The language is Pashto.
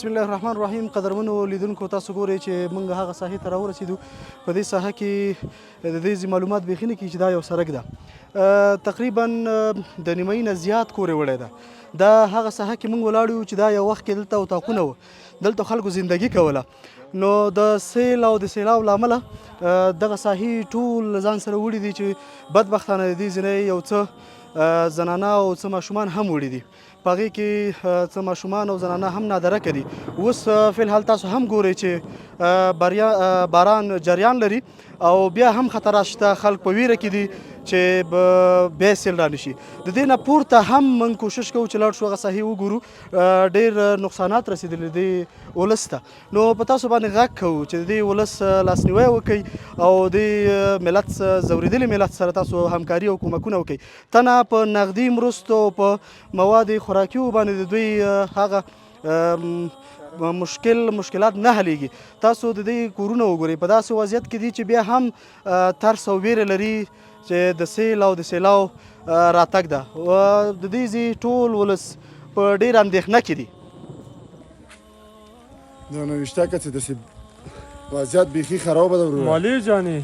بسم الله الرحمن الرحیم. قدرمنو لیدونکو، تاسو ګورئ چې موږ هغه ساحې ته راورسېدو. په دې ساحه کې د دې معلومات بیخي نه کېږي چې دا یو سړک ده. تقریبا د نیمایي نه زیات کور یې وړی ده. دا هغه ساحه کې موږ ولاړ یو چې دا یو وخت کې دلته اتاقونه وو، دلته خلکو زندګي کوله. نو د سیل او د سیلاب له امله دغه ساحې ټول ځان سره وړي دي چې بدبختانه د دې ځینې یو څه زنانه او څه ماشومان هم وړي دي. په هغې کې څه ماشومان او زنانه هم نادرکه دي. اوس فلحال تاسو هم ګورئ چې باران جریان لري او بیا هم خطرات شته. خلک په ویره کې دي چې بیا سیل را نشي. د دې نه پورته هم موږ کوشش کوو چې لاړ شو هغه ساحې وګورو. ډېر نقصانات رسېدلي دې ولس ته. نو په تاسو باندې غږ کوو چې د دې ولس لاسنیوی وکړئ او د ملت ځورېدلي ملت سره تاسو همکاري او کومکونه وکړئ. تنه په نغدي مرستو او په مواد خوراکي باندې د دوی هغه مشکلات نه حلیږي. تاسو د دې کورونه وګورئ، په داسې وضعیت کې دي چې بیا هم ترس او ویره لري چې د سیل او د سیلاو راتګ ده. د دې ټول ولس په ډېر اندېښنه کې دي. د نوشته که چې داسې وضعیت بیخي خرابه ده ورور. مالې جانې